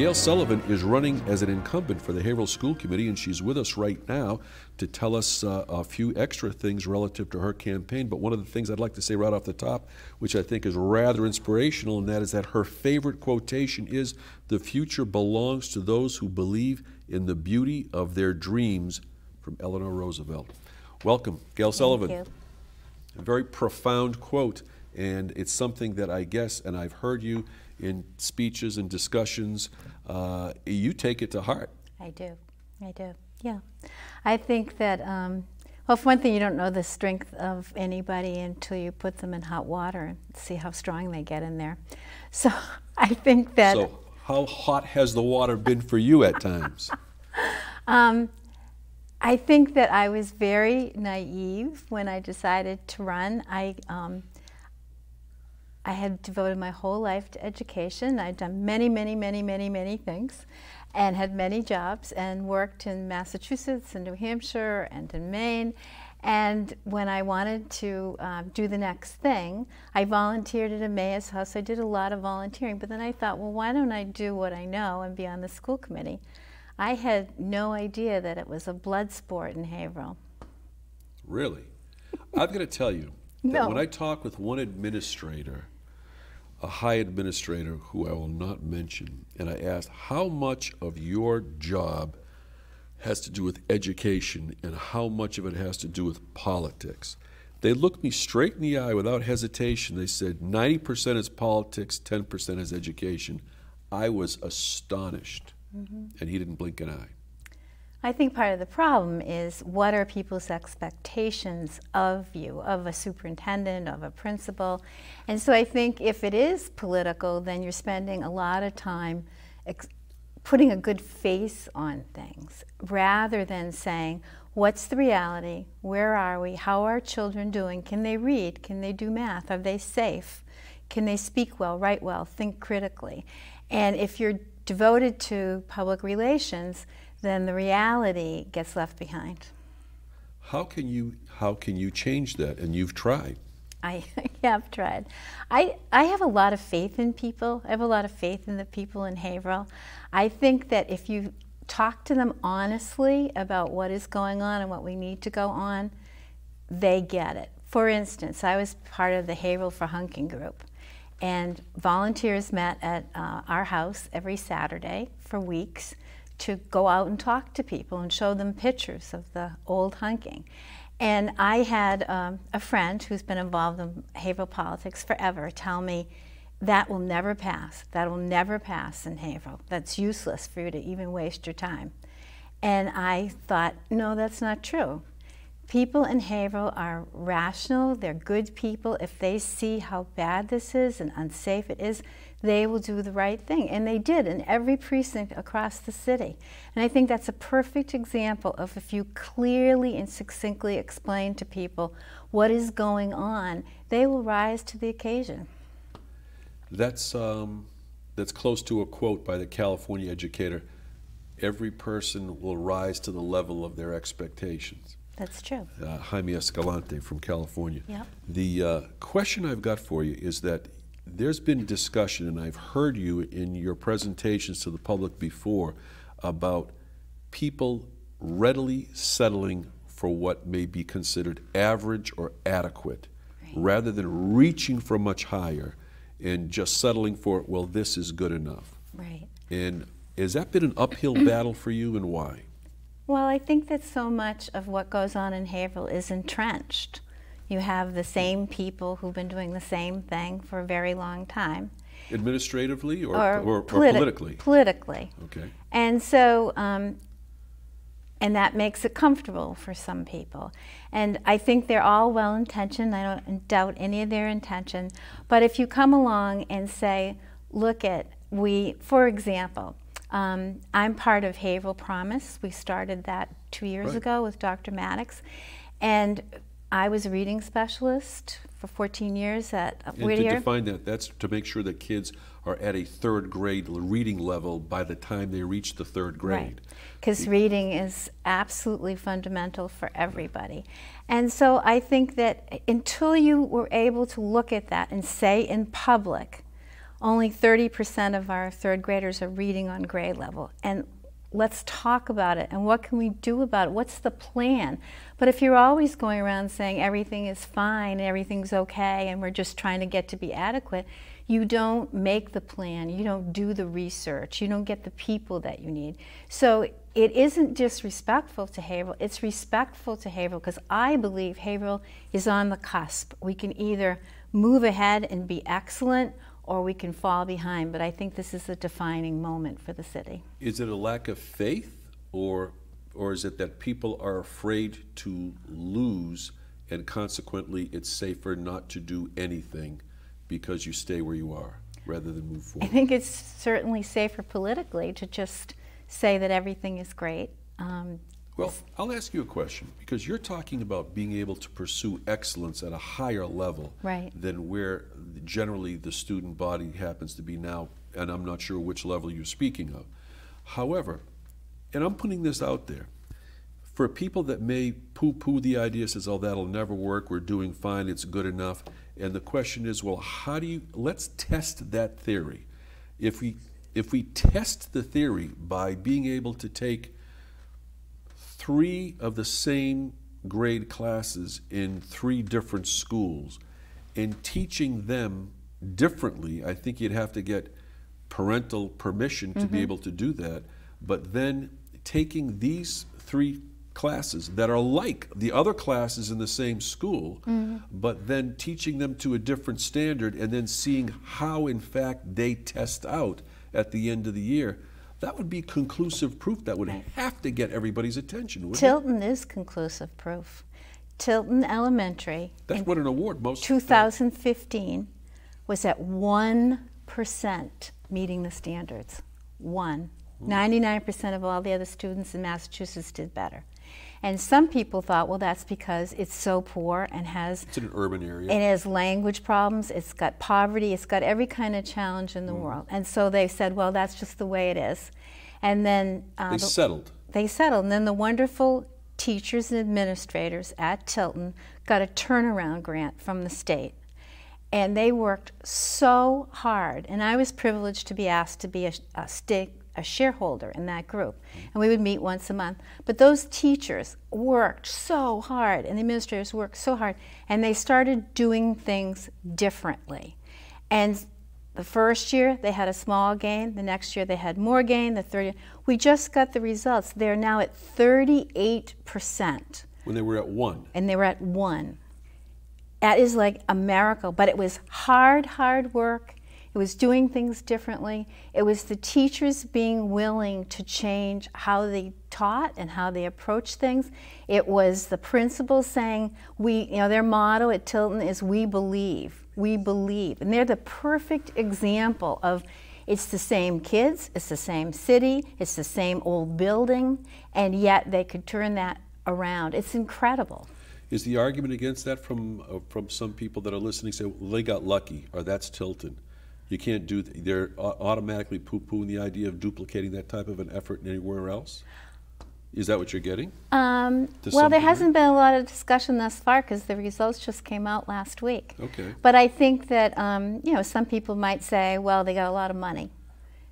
Gail Sullivan is running as an incumbent for the Haverhill School Committee, and she's with us right now to tell us a few extra things relative to her campaign. But one of the things I'd like to say right off the top, which I think is rather inspirational, and that is that her favorite quotation is, "The future belongs to those who believe in the beauty of their dreams," from Eleanor Roosevelt. Welcome, Gail Sullivan. Thank you. A very profound quote, and it's something that I guess, and I've heard you in speeches and discussions, you take it to heart. I do, yeah. I think that, well, for one thing, you don't know the strength of anybody until you put them in hot water and see how strong they get in there. So I think that... So how hot has the water been for you at times? I think that I was very naive when I decided to run. I had devoted my whole life to education. I'd done many things and had many jobs and worked in Massachusetts and New Hampshire and in Maine. And when I wanted to do the next thing, I volunteered at Emmaus House. I did a lot of volunteering, but then I thought, well, why don't I do what I know and be on the school committee? I had no idea that it was a blood sport in Haverhill. Really? I've got to tell you that when I talk with one administrator, a high administrator who I will not mention, and I asked how much of your job has to do with education and how much of it has to do with politics, they looked me straight in the eye without hesitation. They said 90% is politics, 10% is education. I was astonished, and he didn't blink an eye. I think part of the problem is, what are people's expectations of you, of a superintendent, of a principal? And so I think if it is political, then you're spending a lot of time putting a good face on things, rather than saying, what's the reality? Where are we? How are children doing? Can they read? Can they do math? Are they safe? Can they speak well, write well, think critically? And if you're devoted to public relations, then the reality gets left behind. How can you change that? And you've tried. I have tried. I have a lot of faith in people. I have a lot of faith in the people in Haverhill. I think that if you talk to them honestly about what is going on and what we need to go on, they get it. For instance, I was part of the Haverhill for Hunking group, and volunteers met at our house every Saturday for weeks to go out and talk to people and show them pictures of the old hunking. And I had a friend who's been involved in Haverhill politics forever tell me, that will never pass. That will never pass in Haverhill. That's useless for you to even waste your time. And I thought, no, that's not true. People in Haverhill are rational, they're good people. If they see how bad this is and unsafe it is, they will do the right thing. And they did in every precinct across the city. And I think that's a perfect example of, if you clearly and succinctly explain to people what is going on, they will rise to the occasion. That's close to a quote by the California educator, every person will rise to the level of their expectations. That's true. Jaime Escalante from California. Yep. The question I've got for you is that there's been discussion, and I've heard you in your presentations to the public before, about people readily settling for what may be considered average or adequate, rather than reaching for much higher and just settling for, well, this is good enough. Right. And has that been an uphill battle for you, and why? Well, I think that so much of what goes on in Haverhill is entrenched. You have the same people who've been doing the same thing for a very long time. Administratively or politically? Politically. Okay. And so, and that makes it comfortable for some people. And I think they're all well-intentioned. I don't doubt any of their intention. But if you come along and say, look at, for example, I'm part of Haverhill Promise. We started that 2 years ago with Dr. Maddox. And I was a reading specialist for 14 years at Whittier. And to define that, that's to make sure that kids are at a third grade reading level by the time they reach the third grade. Right, because reading is absolutely fundamental for everybody. And so I think that until you were able to look at that and say in public, only 30% of our third graders are reading on grade level. And let's talk about it, and what can we do about it? What's the plan? But if you're always going around saying everything is fine, and everything's okay, and we're just trying to get to be adequate, you don't make the plan, you don't do the research, you don't get the people that you need. So it isn't disrespectful to Haverhill, it's respectful to Haverhill, because I believe Haverhill is on the cusp. We can either move ahead and be excellent, or we can fall behind, but I think this is a defining moment for the city. Is it a lack of faith, or is it that people are afraid to lose, and consequently it's safer not to do anything because you stay where you are rather than move forward? I think it's certainly safer politically to just say that everything is great. Well, I'll ask you a question, because you're talking about being able to pursue excellence at a higher level than where generally the student body happens to be now, and I'm not sure which level you're speaking of. However, and I'm putting this out there, for people that may poo-poo the idea, says, oh, that'll never work, we're doing fine, it's good enough, and the question is, well, how do you, let's test that theory. If we test the theory by being able to take 3 of the same grade classes in 3 different schools and teaching them differently, I think you'd have to get parental permission to be able to do that, but then taking these 3 classes that are like the other classes in the same school, but then teaching them to a different standard and then seeing how in fact they test out at the end of the year, that would be conclusive proof that would have to get everybody's attention, wouldn't it? Tilton is conclusive proof. Tilton Elementary, that's what an award most 2015 was at 1% meeting the standards. 99% of all the other students in Massachusetts did better. And some people thought, well, that's because it's so poor and has... It's in an urban area. It has language problems, it's got poverty, it's got every kind of challenge in the world. And so they said, well, that's just the way it is. And then... they settled. They settled. And then the wonderful teachers and administrators at Tilton got a turnaround grant from the state. And they worked so hard. And I was privileged to be asked to be a shareholder in that group, and we would meet once a month. But those teachers worked so hard, and the administrators worked so hard, and they started doing things differently. And the first year they had a small gain, the next year they had more gain, the third year. We just got the results. They're now at 38%. When they were at 1. And they were at 1. That is like a miracle, but it was hard work. It was doing things differently. It was the teachers being willing to change how they taught and how they approached things. It was the principals saying, their motto at Tilton is, we believe, we believe. And they're the perfect example of, it's the same kids, it's the same city, it's the same old building, and yet they could turn that around. It's incredible. Is the argument against that from some people that are listening, say, well, they got lucky, or that's Tilton? You can't do, they're automatically poo-pooing the idea of duplicating that type of an effort anywhere else? Is that what you're getting? Well, there hasn't been a lot of discussion thus far because the results just came out last week. Okay. But I think that, some people might say, well, they got a lot of money.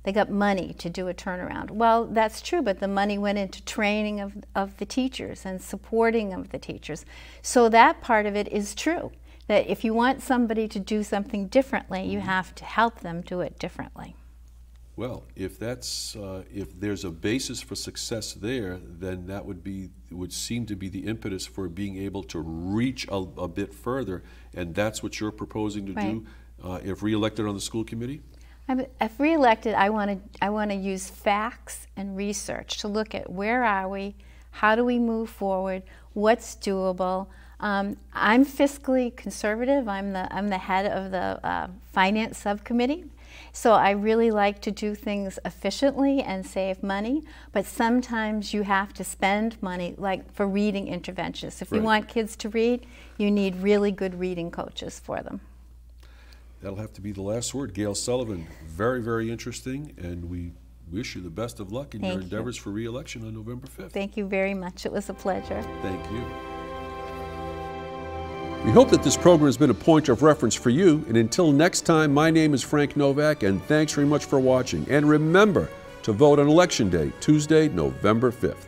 They got money to do a turnaround. Well, that's true, but the money went into training of the teachers and supporting of the teachers. So that part of it is true. That if you want somebody to do something differently, you have to help them do it differently. Well, if that's if there's a basis for success there, then that would seem to be the impetus for being able to reach a bit further, and that's what you're proposing to do if reelected on the school committee. If reelected, I want to use facts and research to look at where are we, how do we move forward, what's doable. I'm fiscally conservative. I'm the head of the finance subcommittee, so I really like to do things efficiently and save money. But sometimes you have to spend money, like for reading interventions. If you want kids to read, you need really good reading coaches for them. That'll have to be the last word. Gail Sullivan, very, very interesting, and we wish you the best of luck in your endeavors for re-election on November 5th. Thank you very much. It was a pleasure. Thank you. We hope that this program has been a point of reference for you. And until next time, my name is Frank Novak, and thanks very much for watching. And remember to vote on Election Day, Tuesday, November 5th.